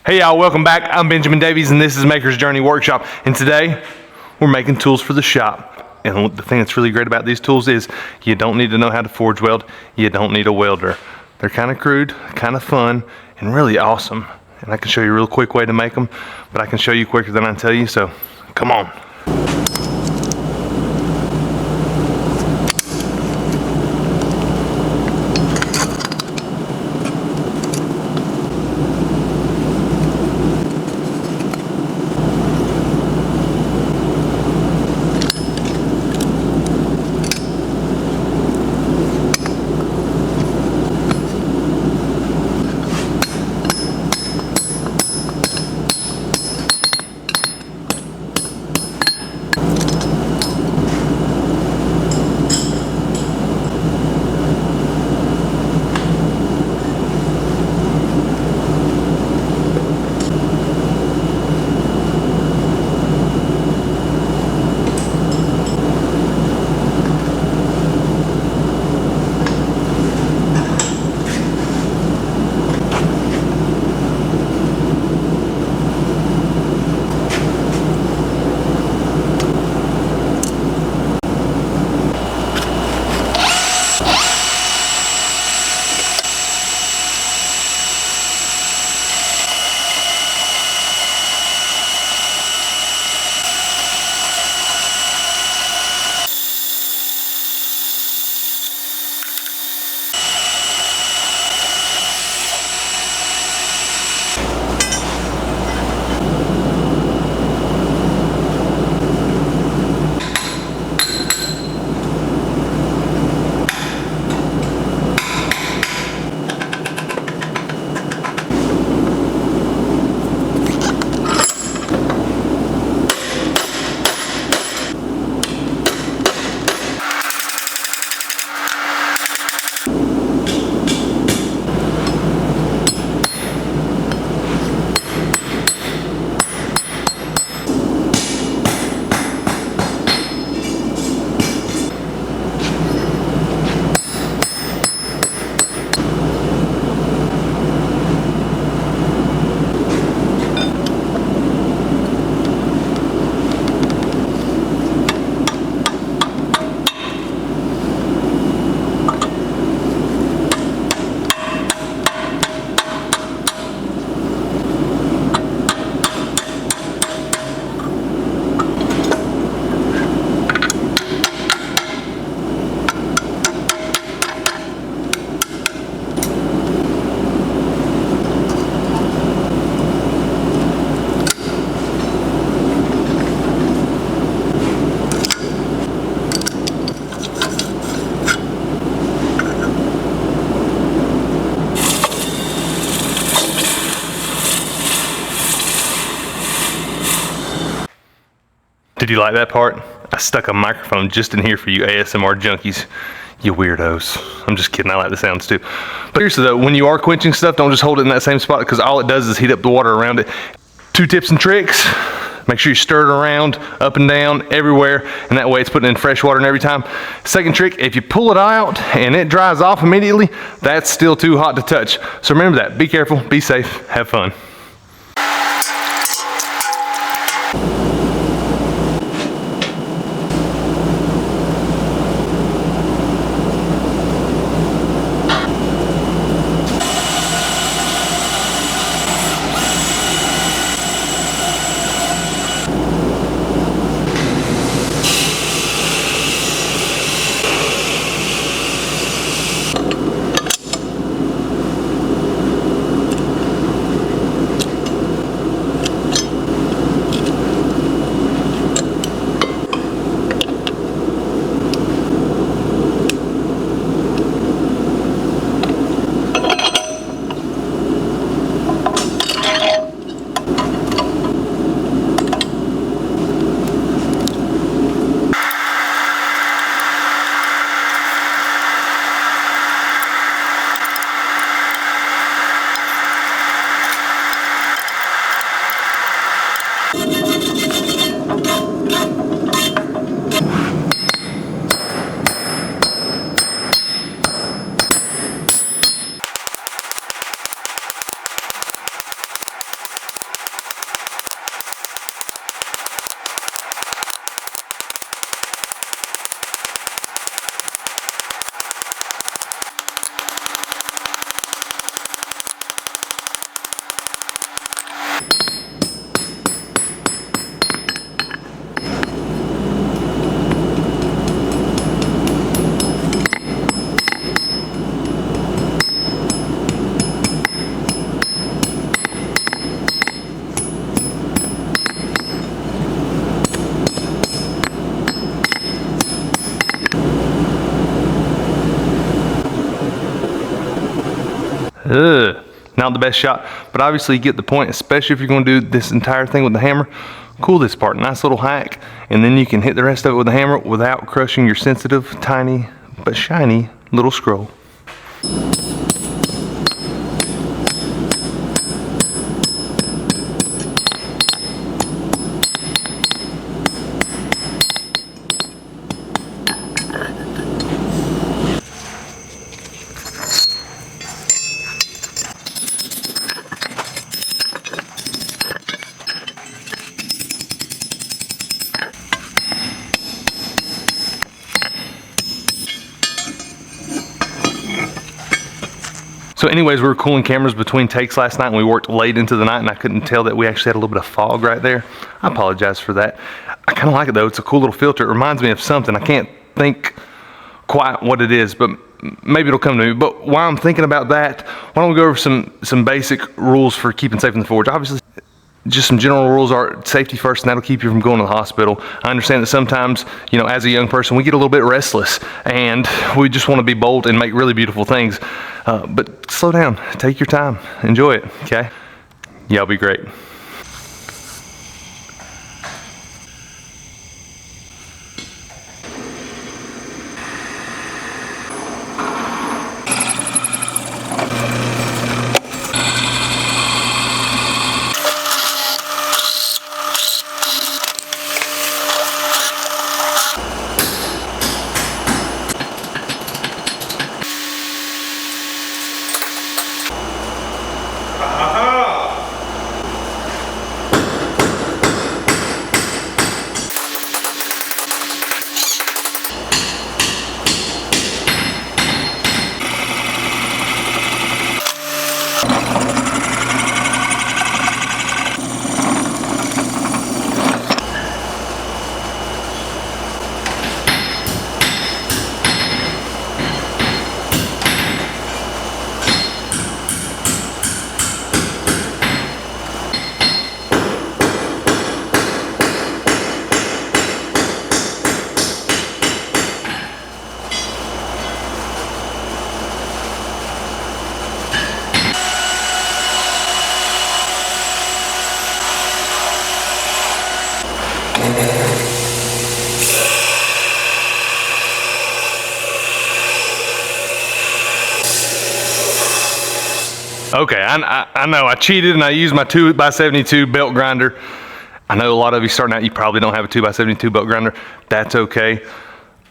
Hey y'all, welcome back. I'm Benjamin Davies and this is Maker's Journey Workshop. And today we're making tools for the shop. And the thing that's really great about these tools is you don't need to know how to forge weld. You don't need a welder. They're kind of crude, kind of fun, and really awesome. And I can show you a real quick way to make them, but I can show you quicker than I tell you, so come on. Did you like that part? I stuck a microphone just in here for you ASMR junkies. You weirdos. I'm just kidding, I like the sounds too. But seriously though, when you are quenching stuff, don't just hold it in that same spot because all it does is heat up the water around it. 2 tips and tricks. Make sure you stir it around, up and down, everywhere, and that way it's putting in fresh water and every time. Second trick, if you pull it out and it dries off immediately, that's still too hot to touch. So remember that, be careful, be safe, have fun. Not the best shot, but obviously you get the point, especially if you're gonna do this entire thing with the hammer. Cool this part, nice little hack, and then you can hit the rest of it with the hammer without crushing your sensitive, tiny, but shiny little scroll. So anyways, we were cooling cameras between takes last night and we worked late into the night and I couldn't tell that we actually had a little bit of fog right there. I apologize for that. I kind of like it though. It's a cool little filter. It reminds me of something. I can't think quite what it is, but maybe it'll come to me. But while I'm thinking about that, why don't we go over some basic rules for keeping safe in the forge. Obviously, just some general rules are safety first, and that'll keep you from going to the hospital. I understand that sometimes, you know, as a young person, we get a little bit restless and we just want to be bold and make really beautiful things. But slow down, take your time, enjoy it, okay? Y'all be great. Okay, I know I cheated and I used my 2x72 belt grinder. I know a lot of you starting out, you probably don't have a 2x72 belt grinder. That's okay.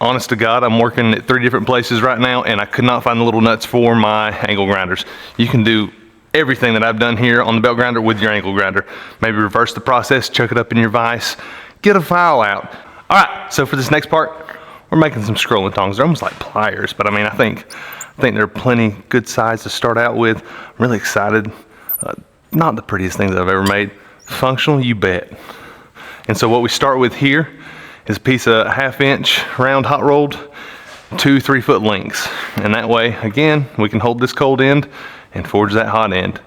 Honest to God, I'm working at 3 different places right now and I could not find the little nuts for my angle grinders. You can do everything that I've done here on the belt grinder with your angle grinder. Maybe reverse the process, chuck it up in your vise, get a file out. All right, so for this next part, we're making some scrolling tongs. They're almost like pliers, but I mean, I think they're plenty good size to start out with. I'm really excited. Not the prettiest things I've ever made. Functional, you bet. And so what we start with here is a piece of 1/2 inch round hot rolled, 2 3-foot lengths. And that way, again, we can hold this cold end and forge that hot end.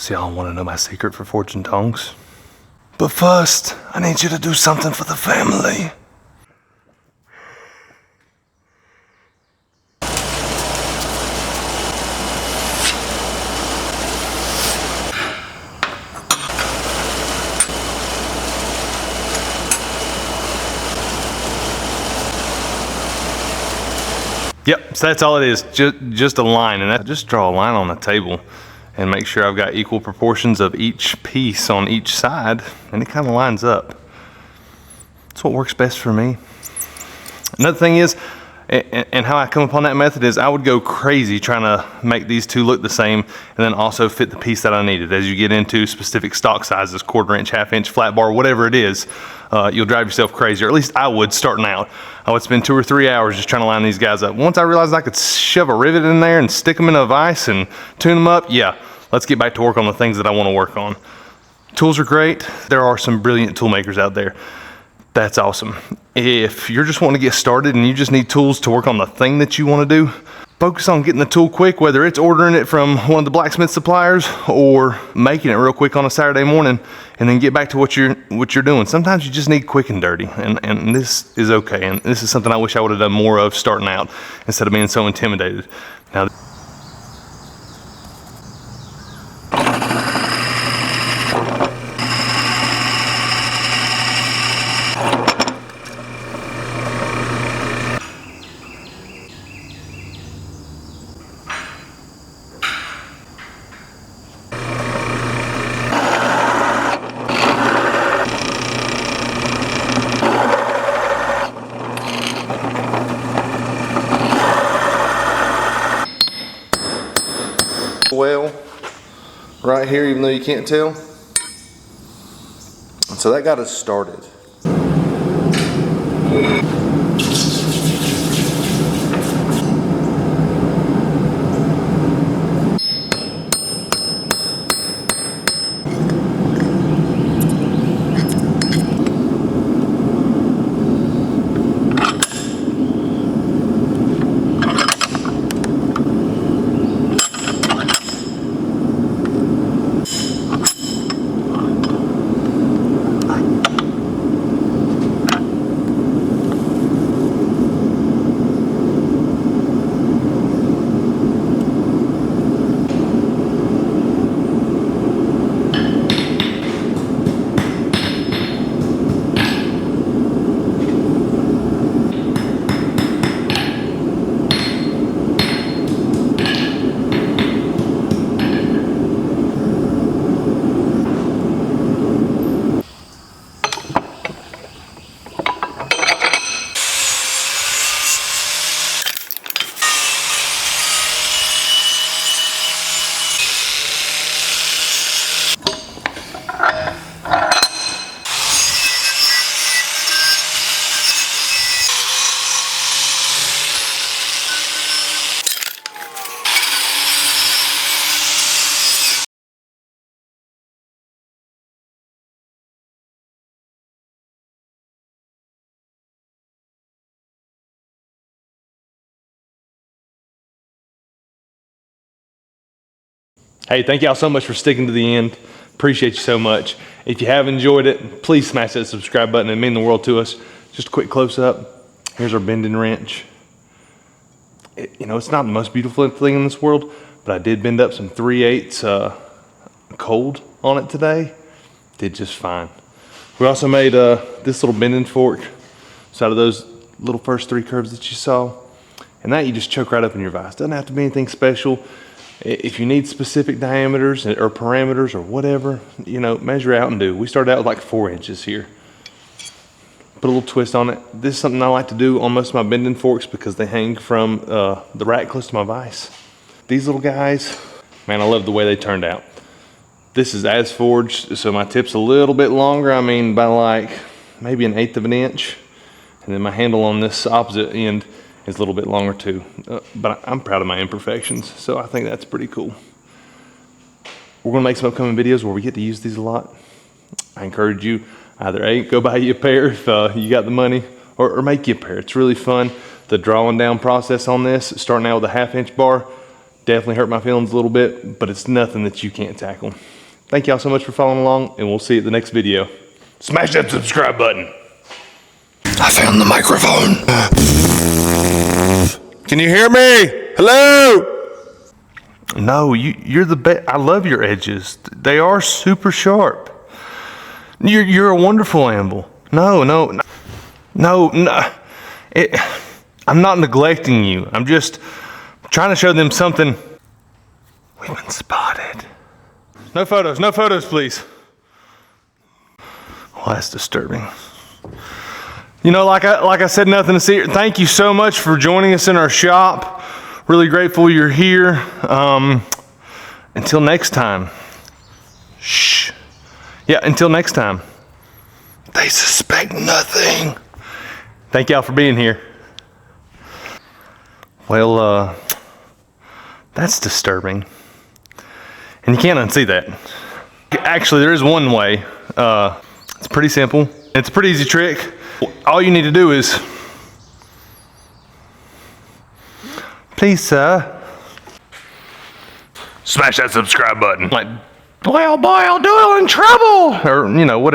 So y'all want to know my secret for forging tongs? But first, I need you to do something for the family. Yep, so that's all it is, just a line, and I just draw a line on the table and make sure I've got equal proportions of each piece on each side, and it kind of lines up. That's what works best for me. Another thing is, and how I come upon that method is I would go crazy trying to make these two look the same and then also fit the piece that I needed. As you get into specific stock sizes, 1/4 inch, 1/2 inch, flat bar, whatever it is, you'll drive yourself crazy, or at least I would starting out. I would spend 2 or 3 hours just trying to line these guys up. Once I realized I could shove a rivet in there and stick them in a vise and tune them up, yeah, let's get back to work on the things that I want to work on. Tools are great. There are some brilliant tool makers out there. That's awesome. If you're just wanting to get started and you just need tools to work on the thing that you want to do, focus on getting the tool quick, whether it's ordering it from one of the blacksmith suppliers or making it real quick on a Saturday morning, and then get back to what you're doing. Sometimes you just need quick and dirty, and this is okay. And this is something I wish I would have done more of starting out instead of being so intimidated. Now, well right here, even though you can't tell. So that got us started. Hey, thank y'all so much for sticking to the end. Appreciate you so much. If you have enjoyed it, please smash that subscribe button. It'd mean the world to us. Just a quick close up. Here's our bending wrench. It's not the most beautiful thing in this world, but I did bend up some 3/8 cold on it today. Did just fine. We also made this little bending fork. So out of those little first 3 curves that you saw, and that you just choke right up in your vise. Doesn't have to be anything special. If you need specific diameters or parameters or whatever, measure out and do. We started out with like 4 inches here. Put a little twist on it. This is something I like to do on most of my bending forks because they hang from the rack close to my vise. These little guys, man, I love the way they turned out. This is as forged, so my tip's a little bit longer. I mean, by like maybe 1/8 of an inch. And then my handle on this opposite end is a little bit longer too, but I'm proud of my imperfections, so I think that's pretty cool. We're gonna make some upcoming videos where we get to use these a lot. I encourage you, either A, go buy you a pair if you got the money, or make you a pair. It's really fun. The drawing down process on this, starting out with a 1/2 inch bar, Definitely hurt my feelings a little bit, but it's nothing that you can't tackle. Thank y'all so much for following along, and we'll see you at the next video. Smash that subscribe button. I found the microphone. Can you hear me? Hello? No, you're the best. I love your edges. They are super sharp. You're a wonderful anvil. No. I'm not neglecting you. I'm just trying to show them something. We've been spotted. No photos, please. Well, that's disturbing. You know, like I said, nothing to see. Thank you so much for joining us in our shop. Really grateful you're here. Until next time. Shh. Yeah, until next time. They suspect nothing. Thank y'all for being here. Well, that's disturbing. And you can't unsee that. Actually, there is one way. It's pretty simple. It's a pretty easy trick. All you need to do is, please, sir, smash that subscribe button. Like, boy, oh boy, I'll do it in trouble. Or, you know, whatever.